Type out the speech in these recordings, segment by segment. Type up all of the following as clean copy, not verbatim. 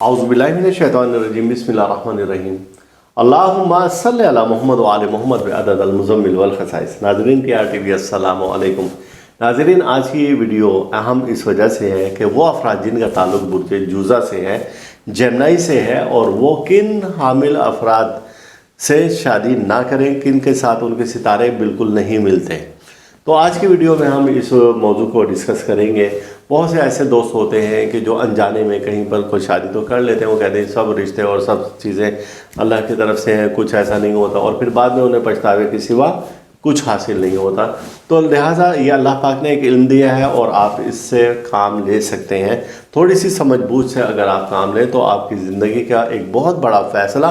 औज़ुबिल्लाहिमिनश्शैतानिर्रजीम बिस्मिल्लाहिर्रहमानिर्रहीम अल्लाहुम्मा सल्लि अला मोहम्मद व आले मोहम्मद बिअदद अल-मुज़म्मिल वल खसाइस। नाज़रीन के RTV अस्सलामु अलैकुम। नाज़रीन, आज की ये वीडियो अहम इस वजह से है कि वो अफराद जिनका ताल्लुक़ बुर्ज जूज़ा से है, जेमिनी से है, और वो किन हामिल अफराद से शादी ना करें, किन के साथ उनके सितारे बिल्कुल नहीं मिलते। तो आज की वीडियो में हम इस मौजू को डिस्कस करेंगे। बहुत से ऐसे दोस्त होते हैं कि जो अनजाने में कहीं पर कोई शादी तो कर लेते हैं, वो कहते हैं सब रिश्ते और सब चीज़ें अल्लाह की तरफ से हैं, कुछ ऐसा नहीं होता, और फिर बाद में उन्हें पछतावे के सिवा कुछ हासिल नहीं होता। तो लिहाजा ये अल्लाह पाक ने एक इल्म दिया है और आप इससे काम ले सकते हैं। थोड़ी सी समझ बूझ से अगर आप काम लें तो आपकी ज़िंदगी का एक बहुत बड़ा फ़ैसला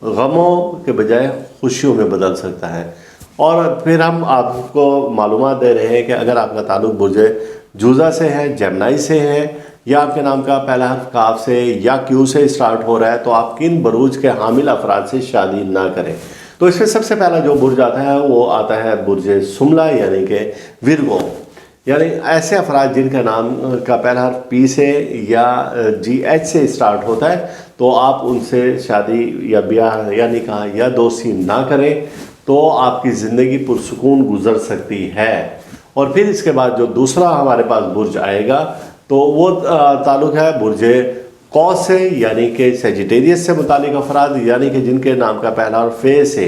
गमों के बजाय खुशियों में बदल सकता है। और फिर हम आपको मालूमात दे रहे हैं कि अगर आपका ताल्लुक़ बुर्ज जूज़ा से है, जेमिनी से है, या आपके नाम का पहला हर्फ काफ से या क्यू से स्टार्ट हो रहा है, तो आप किन बुरूज के हामिल अफराद से शादी ना करें। तो इसमें सबसे पहला जो बुर्ज आता है वो आता है बुर्ज सुमला, यानी कि विर्गो, यानी ऐसे अफराद जिनका नाम का पहला हर्फ पी से या GH से स्टार्ट होता है, तो आप उनसे शादी या ब्याह या निकाह या दोस्ती ना करें, तो आपकी ज़िंदगी पुरसुकून गुजर सकती है। और फिर इसके बाद जो दूसरा हमारे पास बुर्ज आएगा तो वो ताल्लुक़ है बुर्ज कौस से, यानी कि सेजिटेरियस से मुतालिक अफराद, यानी कि जिनके नाम का पहला और फे से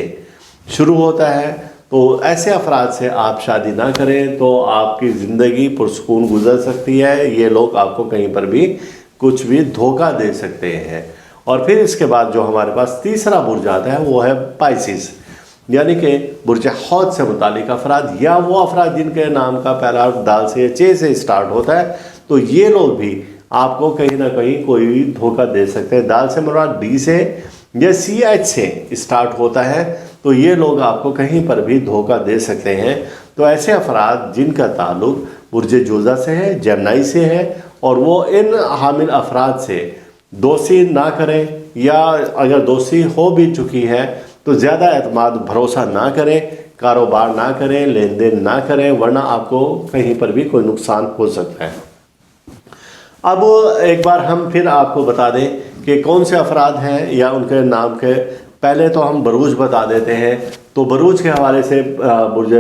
शुरू होता है। तो ऐसे अफराद से आप शादी ना करें, तो आपकी ज़िंदगी पुरसुकून गुजर सकती है। ये लोग आपको कहीं पर भी कुछ भी धोखा दे सकते हैं। और फिर इसके बाद जो हमारे पास तीसरा बुर्ज आता है वो है पाइसिस, यानी कि बुर्ज हौद से मुतालिक अफराद, या वो अफराद जिनके नाम का पहला दाल से या चे से स्टार्ट होता है। तो ये लोग भी आपको कहीं ना कहीं कोई भी धोखा दे सकते हैं। दाल से मुराद D से या CH से स्टार्ट होता है, तो ये लोग आपको कहीं पर भी धोखा दे सकते हैं। तो ऐसे अफराद जिनका ताल्लुक़ बुर्ज जूज़ा से है, जेमिनी से है, और वो इन हामिल अफराद से दोस्ती ना करें, या अगर दोस्ती हो भी चुकी है तो ज़्यादा एतमाद भरोसा ना करें, कारोबार ना करें, लेन देन ना करें, वरना आपको कहीं पर भी कोई नुकसान हो सकता है। अब एक बार हम फिर आपको बता दें कि कौन से अफराद हैं या उनके नाम के। पहले तो हम बरूज बता देते हैं। तो बरूज के हवाले से बुर्ज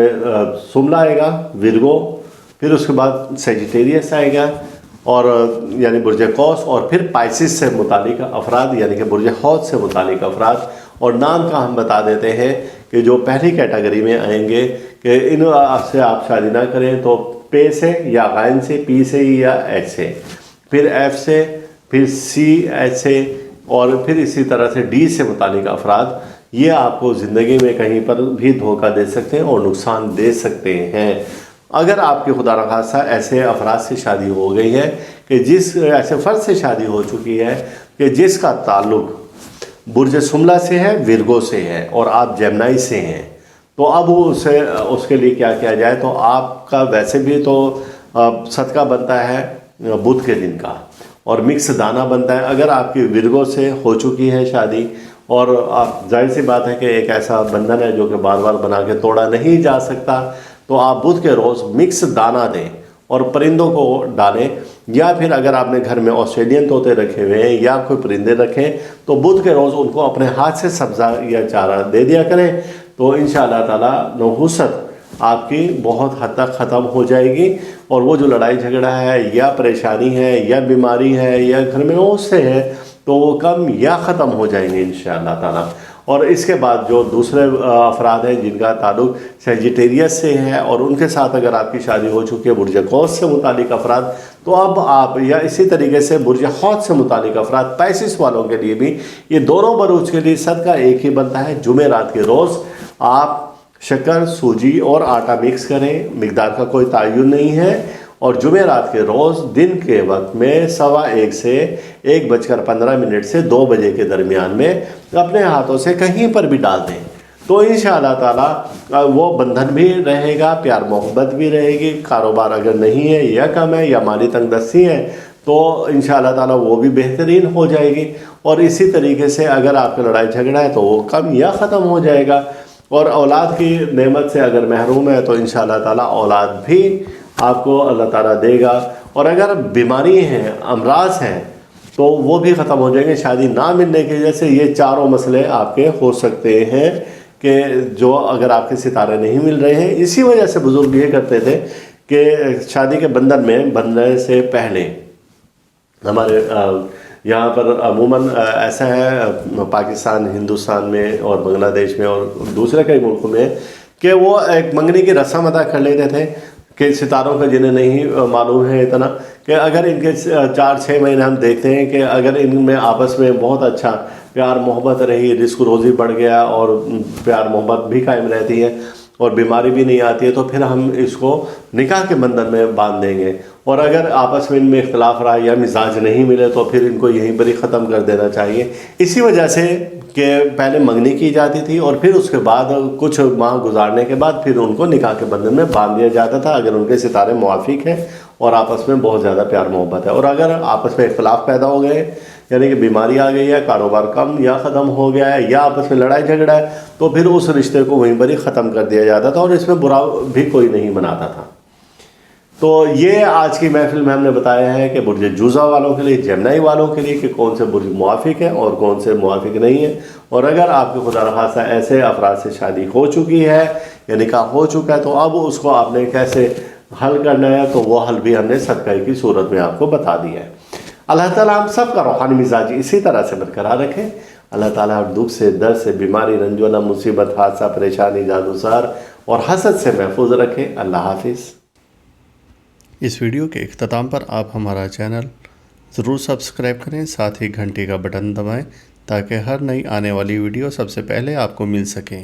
सुमला आएगा, विर्गो, फिर उसके बाद सेजिटेरियस आएगा, और यानी बुर्ज कौस, और फिर पाइसिस से मुतालिक अफराद, यानी कि बुर्ज हौद से मुतालिक अफराद। और नाम का हम बता देते हैं कि जो पहली कैटेगरी में आएंगे कि इन से आप शादी ना करें, तो पे से या गायन से, पी से या H से, फिर F से, फिर CH से, और फिर इसी तरह से D से मुतालिक अफराद, ये आपको ज़िंदगी में कहीं पर भी धोखा दे सकते हैं और नुकसान दे सकते हैं। अगर आपकी खुदा न खास्ता ऐसे अफराद से शादी हो गई है कि ऐसे फ़र्द से शादी हो चुकी है कि जिसका ताल्लुक़ बुर्ज सुमला से है, विर्गो से है, और आप जेमिनी से हैं, तो अब उसके लिए क्या किया जाए। तो आपका वैसे भी तो सदका बनता है बुध के दिन का, और मिक्स दाना बनता है। अगर आपकी विर्गो से हो चुकी है शादी, और आप जाहिर सी बात है कि एक ऐसा बंधन है जो कि बार बार बना के तोड़ा नहीं जा सकता, तो आप बुध के रोज़ मिक्स दाना दें और परिंदों को डालें। या फिर अगर आपने घर में ऑस्ट्रेलियन तोते रखे हुए हैं या कोई परिंदे रखें, तो बुध के रोज़ उनको अपने हाथ से सब्ज़ा या चारा दे दिया करें। तो इंशाअल्लाह ताला नहुसत आपकी बहुत हद तक ख़त्म हो जाएगी, और वो जो लड़ाई झगड़ा है या परेशानी है या बीमारी है या घर में ओसे है, तो वो कम या ख़त्म हो जाएंगे इंशाअल्लाह ताला। और इसके बाद जो दूसरे अफराद हैं जिनका ताल्लुक़ सेजिटेरियस से है, और उनके साथ अगर आपकी शादी हो चुकी है बुर्ज कौस से मुतालिक अफराद, तो अब आप, या इसी तरीके से बुर्ज हौद से मुतालिक अफराद, पाइसिस वालों के लिए भी ये दोनों बरूज के लिए सदका एक ही बनता है। जुमेरात के रोज़ आप शक्कर, सूजी और आटा मिक्स करें, मिकदार का कोई तयन नहीं है, और जुमेरात के रोज़ दिन के वक्त में 1:15 से 1:15 से 2 बजे के दरमियान में अपने हाथों से कहीं पर भी डाल दें, तो इंशाअल्लाह ताला वो बंधन भी रहेगा, प्यार मोहब्बत भी रहेगी। कारोबार अगर नहीं है या कम है या माली तंगदस्ती है, तो इंशाअल्लाह ताला वो भी बेहतरीन हो जाएगी। और इसी तरीके से अगर आपका लड़ाई झगड़ा है तो वो कम या ख़त्म हो जाएगा। और औलाद की नेमत से अगर महरूम है तो इंशाअल्लाह ताला औलाद भी आपको अल्लाह ताला देगा। और अगर बीमारी है, अमराज हैं, تو وہ بھی ختم ہو جائیں گے. شادی نہ ملنے کی وجہ سے یہ چاروں مسئلے آپ کے ہو سکتے ہیں کہ جو اگر آپ کے ستارے نہیں مل رہے ہیں. اسی وجہ سے بزرگ یہ کرتے تھے کہ شادی کے بندھن میں بندھنے سے پہلے ہمارے یہاں پر عموماً ایسا ہے پاکستان، ہندوستان میں اور بنگلہ دیش میں اور دوسرے کئی ملکوں میں کہ وہ ایک منگنی کی رسم ادا کر لیتے تھے کہ ستاروں کا جنہیں نہیں معلوم ہے اتنا کہ اگر ان کے 4-6 مہینے ہم دیکھتے ہیں کہ اگر ان میں آپس میں بہت اچھا پیار محبت رہی، رزق روزی بڑھ گیا اور پیار محبت بھی قائم رہتی ہے اور بیماری بھی نہیں آتی ہے، تو پھر ہم اس کو نکاح کے بندھن میں باندھ دیں گے. اور اگر آپس میں ان میں اختلاف رہا یا مزاج نہیں ملے تو پھر ان کو یہیں پر ہی ختم کر دینا چاہیے. اسی وجہ سے کہ پہلے منگنی کی جاتی تھی اور پھر اس کے بعد کچھ ماہ گزارنے کے بعد پھر ان کو نکاح کے بندھن میں باندھ دیا جاتا تھا اگر ان کے ستارے موافق ہیں اور آپس میں بہت زیادہ پیار محبت ہے. اور اگر آپس میں اختلاف پیدا ہو گئے، یعنی کہ بیماری آ گئی ہے، کاروبار کم یا ختم ہو گیا ہے یا آپس میں لڑائی جھگڑا ہے، تو پھر اس رشتے کو وہیں پر ہی ختم کر دیا جاتا تھا اور اس میں برا بھی کوئی نہیں مناتا تھا. تو یہ آج کی محفل میں ہم نے بتایا ہے کہ برج جوزا والوں کے لیے، جیمنائی والوں کے لیے کہ کون سے برج موافق ہے اور کون سے موافق نہیں ہے. اور اگر آپ کے خدا نخواستہ ایسے افراد سے شادی ہو چکی ہے یا نکاح ہو چکا ہے تو اب اس کو آپ نے کیسے حل کرنا ہے، تو وہ حل بھی ہم نے صدقہ کی صورت میں آپ کو بتا دیا ہے. اللہ تعالیٰ ہم سب کا روحانی مزاج اسی طرح سے برقرار رکھے. اللہ تعالیٰ ہر دکھ سے، درد سے، بیماری، رنجونا، مصیبت، حادثہ، پریشانی، جادوسار اور حسد سے محفوظ رکھے. اللہ حافظ. اس ویڈیو کے اختتام پر آپ ہمارا چینل ضرور سبسکرائب کریں، ساتھ ہی گھنٹی کا بٹن دبائیں تاکہ ہر نئی آنے والی ویڈیو سب سے پہلے آپ کو مل سکیں.